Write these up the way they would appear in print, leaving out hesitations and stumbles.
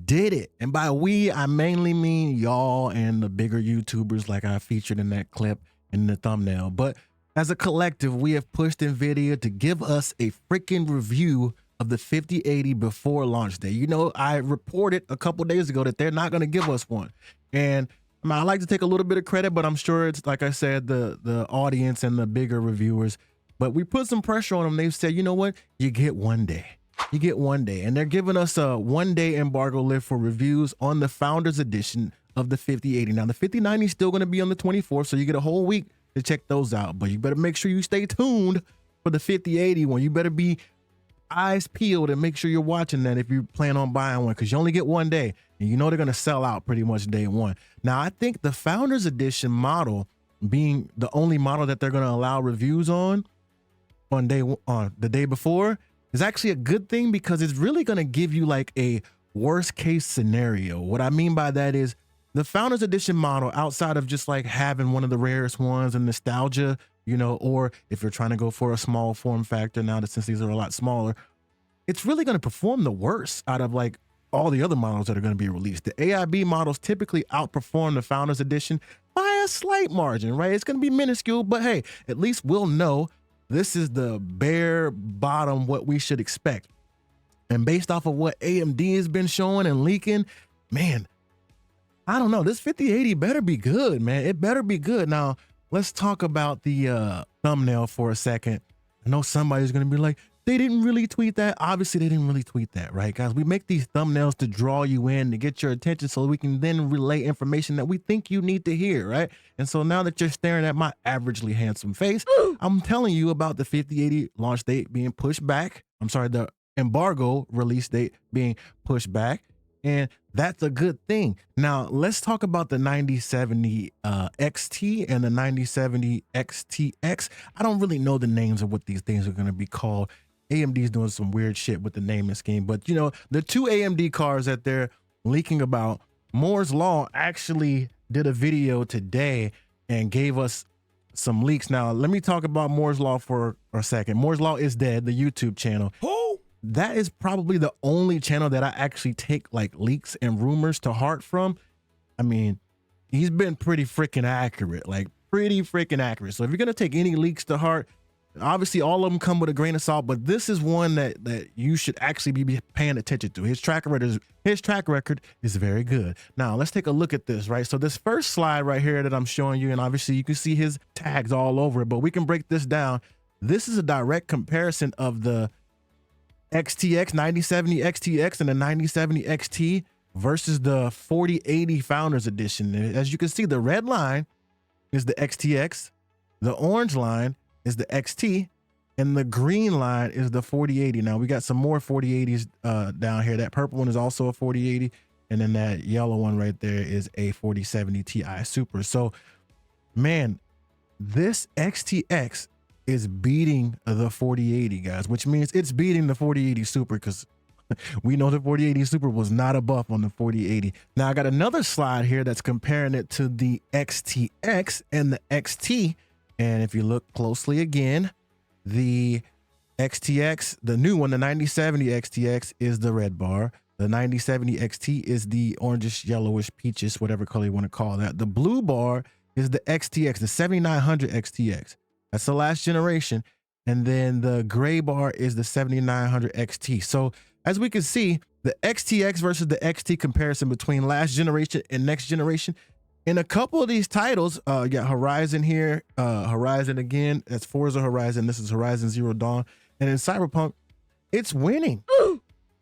did it. And by we, I mainly mean y'all and the bigger YouTubers like I featured in that clip in the thumbnail. But as a collective, we have pushed NVIDIA to give us a freaking review of the 5080 before launch day. You know, I reported a couple days ago that they're not going to give us one. And I like to take a little bit of credit, but I'm sure it's, like I said, the audience and the bigger reviewers. But we put some pressure on them. They've said, you know what? You get 1 day. You get 1 day. And they're giving us a 1-day embargo lift for reviews on the Founders Edition of the 5080. Now, the 5090 is still going to be on the 24th, so you get a whole week to check those out. But you better make sure you stay tuned for the 5080 one. You better be eyes peeled and make sure you're watching that if you plan on buying one, because you only get 1 day and you know they're going to sell out pretty much day one. Now, I think the Founders Edition model being the only model that they're going to allow reviews on the day before is actually a good thing, because it's really going to give you like a worst case scenario. What I mean by that is the Founders Edition model, outside of just like having one of the rarest ones and nostalgia, you know, or if you're trying to go for a small form factor now that since these are a lot smaller, it's really going to perform the worst out of like all the other models that are going to be released. The AIB models typically outperform the Founders Edition by a slight margin, right? It's going to be minuscule, but hey, at least we'll know this is the bare bottom, what we should expect. And based off of what AMD has been showing and leaking, man, I don't know. This 5080 better be good, man. It better be good. Now, let's talk about the thumbnail for a second. I know somebody's going to be like, they didn't really tweet that. Obviously, they didn't really tweet that, right, guys? We make these thumbnails to draw you in, to get your attention so we can then relay information that we think you need to hear, right? And so now that you're staring at my averagely handsome face, I'm telling you about the 5080 launch date being pushed back. I'm sorry, the embargo release date being pushed back. And that's a good thing. Now, let's talk about the 9070 XT and the 9070 XTX. I don't really know the names of what these things are going to be called. AMD is doing some weird shit with the naming scheme. But, you know, the two AMD cards that they're leaking about, Moore's Law actually did a video today and gave us some leaks. Now, let me talk about Moore's Law for a second. Moore's Law is dead, the YouTube channel. That is probably the only channel that I actually take like leaks and rumors to heart from. I mean, he's been pretty freaking accurate, like pretty freaking accurate. So if you're going to take any leaks to heart, obviously all of them come with a grain of salt, but this is one that you should actually be paying attention to. His track record is very good. Now let's take a look at this, right? So this first slide right here that I'm showing you, and obviously you can see his tags all over it, but we can break this down. This is a direct comparison of the XTX 9070 XTX and the 9070 XT versus the 4080 Founders Edition. And as you can see, the red line is the XTX, the orange line is the XT, and the green line is the 4080. Now we got some more 4080s down here. That purple one is also a 4080, and then that yellow one right there is a 4070 Ti Super. So, man, this XTX is beating the 4080, guys, which means it's beating the 4080 Super, because we know the 4080 Super was not a buff on the 4080. Now I got another slide here that's comparing it to the XTX and the XT. And if you look closely again, the XTX, the new one, the 9070 XTX is the red bar. The 9070 XT is the orangish, yellowish, peachish, whatever color you want to call that. The blue bar is the XTX, the 7900 XTX. That's the last generation. And then the gray bar is the 7900 XT. So as we can see, the XTX versus the XT comparison between last generation and next generation, in a couple of these titles, you got Horizon here, Horizon again, that's Forza Horizon, this is Horizon Zero Dawn, and in Cyberpunk, it's winning.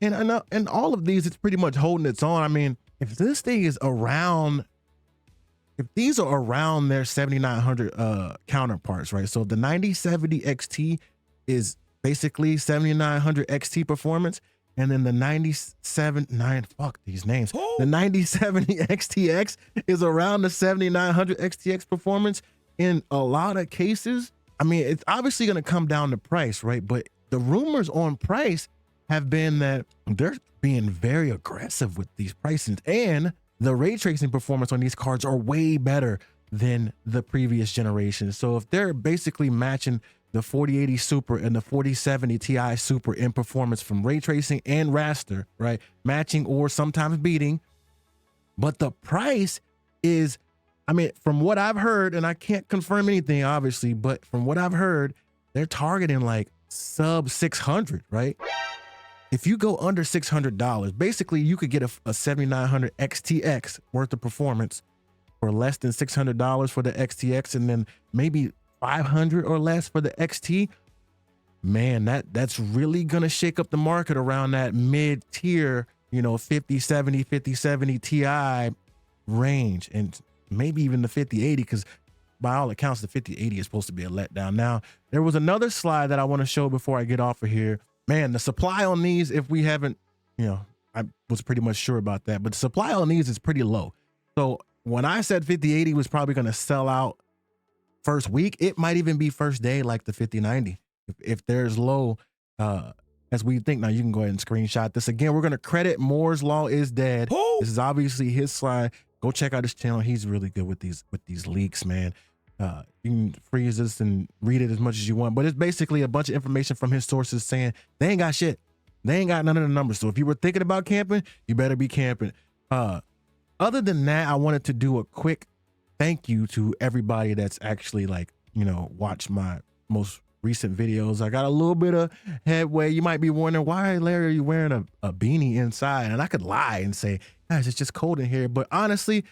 And all of these, it's pretty much holding its own. I mean, if this thing is around, if these are around their 7900 counterparts, right? So the 9070 XT is basically 7900 XT performance, and then the 9070 XTX is around the 7900 XTX performance in a lot of cases. I mean, it's obviously going to come down to price, right? But the rumors on price have been that they're being very aggressive with these prices, and the ray tracing performance on these cards are way better than the previous generation. So if they're basically matching the 4080 Super and the 4070 Ti Super in performance from ray tracing and raster, right? Matching or sometimes beating. But the price is, I mean, from what I've heard, and I can't confirm anything, obviously, but from what I've heard, they're targeting like sub 600, right? If you go under $600, basically you could get a 7900 XTX worth of performance for less than $600 for the XTX, and then maybe 500 or less for the XT. Man, that's really gonna shake up the market around that mid-tier, you know, 5070 Ti range, and maybe even the 5080, because by all accounts the 5080 is supposed to be a letdown. Now, there was another slide that I want to show before I get off of here. Man, the supply on these, if we haven't, you know, I was pretty much sure about that, but the supply on these is pretty low. So when I said 5080 was probably going to sell out first week, it might even be first day like the 5090. If there's low, as we think. Now you can go ahead and screenshot this. Again, we're going to credit Moore's Law is dead. Oh! This is obviously his slide. Go check out his channel. He's really good with these leaks, man. You can freeze this and read it as much as you want, but it's basically a bunch of information from his sources saying they ain't got shit. They ain't got none of the numbers. So if you were thinking about camping, you better be camping. Other than that, I wanted to do a quick thank you to everybody that's actually, like, you know, watched my most recent videos. I got a little bit of headway. You might be wondering, why, Larry, are you wearing a beanie inside? And I could lie and say, guys, it's just cold in here. But honestly,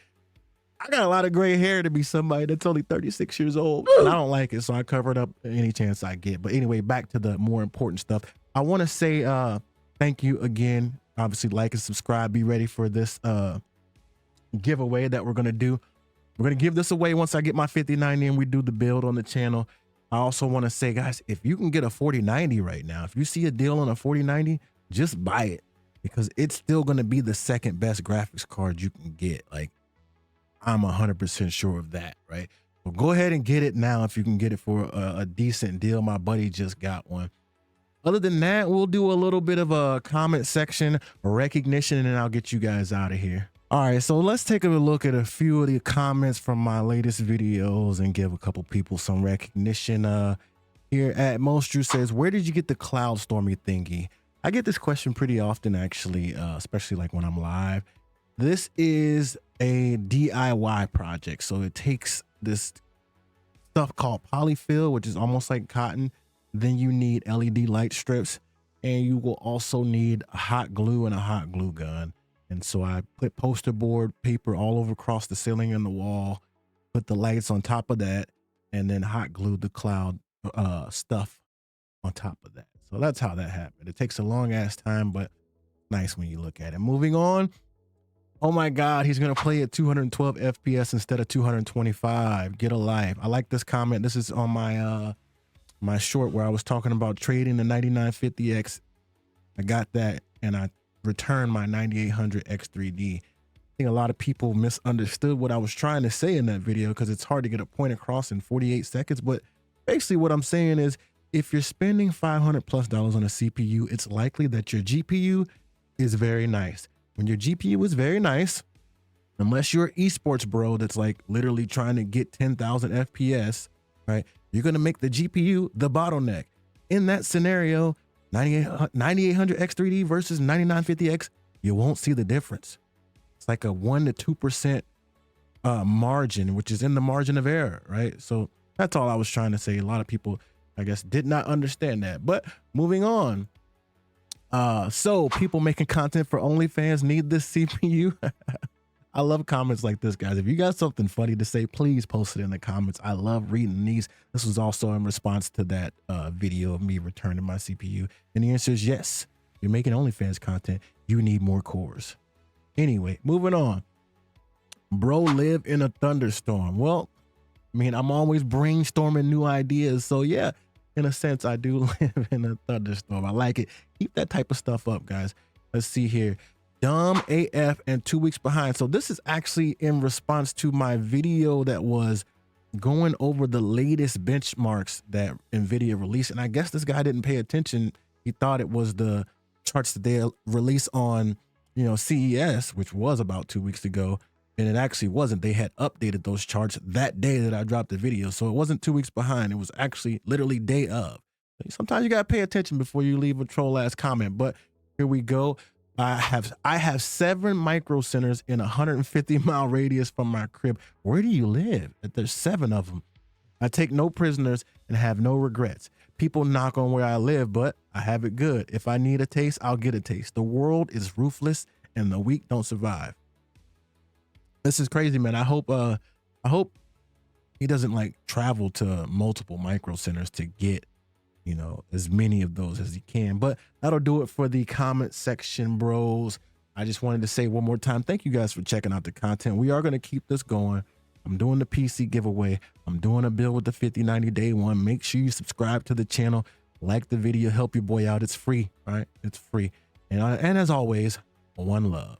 I got a lot of gray hair to be somebody that's only 36 years old, and I don't like it, so I cover it up any chance I get. But anyway, back to the more important stuff. I want to say thank you again. Obviously, like and subscribe. Be ready for this giveaway that we're going to do. We're going to give this away once I get my 5090 and we do the build on the channel. I also want to say, guys, if you can get a 4090 right now, if you see a deal on a 4090, just buy it, because it's still going to be the second best graphics card you can get. Like, I'm 100% sure of that, right? So go ahead and get it now if you can get it for a decent deal. My buddy just got one. Other than that, we'll do a little bit of a comment section recognition, and then I'll get you guys out of here. All right, so let's take a look at a few of the comments from my latest videos and give a couple people some recognition. Here at Mostru says, where did you get the Cloud Stormy thingy? I get this question pretty often, actually, especially like when I'm live. This is a DIY project. So it takes this stuff called polyfill, which is almost like cotton. Then you need LED light strips, and you will also need a hot glue and a hot glue gun. And so I put poster board paper all over across the ceiling and the wall, put the lights on top of that, and then hot glued the cloud stuff on top of that. So that's how that happened. It takes a long ass time, but nice when you look at it. Moving on. Oh my God, he's gonna play at 212 FPS instead of 225. Get a life. I like this comment. This is on my my short where I was talking about trading the 9950X. I got that, and I returned my 9800 X3D. I think a lot of people misunderstood what I was trying to say in that video, because it's hard to get a point across in 48 seconds. But basically what I'm saying is, if you're spending $500+ on a CPU, it's likely that your GPU is very nice. When your GPU is very nice, unless you're an esports bro that's like literally trying to get 10,000 FPS, right? You're going to make the GPU the bottleneck. In that scenario, 9800 X3D versus 9950X, you won't see the difference. It's like a 1 to 2% margin, which is in the margin of error, right? So that's all I was trying to say. A lot of people, I guess, did not understand that. But moving on. So people making content for OnlyFans need this CPU. I love comments like this, guys. If you got something funny to say, please post it in the comments. I love reading these. This was also in response to that video of me returning my CPU. And the answer is yes. You're making OnlyFans content. You need more cores. Anyway, moving on. Bro live in a thunderstorm. Well, I mean, I'm always brainstorming new ideas. So yeah, in a sense, I do live in a thunderstorm. I like it. Keep that type of stuff up, guys. Let's see here. Dumb AF and 2 weeks behind. So this is actually in response to my video that was going over the latest benchmarks that NVIDIA released. And I guess this guy didn't pay attention. He thought it was the charts that they release on, you know, CES, which was about 2 weeks ago. And it actually wasn't. They had updated those charts that day that I dropped the video. So it wasn't 2 weeks behind. It was actually literally day of. Sometimes you got to pay attention before you leave a troll ass comment. But here we go. I have 7 micro centers in a 150-mile radius from my crib. Where do you live? There's 7 of them. I take no prisoners and have no regrets. People knock on where I live, but I have it good. If I need a taste, I'll get a taste. The world is ruthless and the weak don't survive. This is crazy, man. I hope he doesn't like travel to multiple micro centers to get, you know, as many of those as he can. But that'll do it for the comment section, bros. I just wanted to say one more time, thank you guys for checking out the content. We are going to keep this going. I'm doing the PC giveaway. I'm doing a build with the 50/90 day one. Make sure you subscribe to the channel, like the video, help your boy out. It's free, right? It's free. And as always, one love.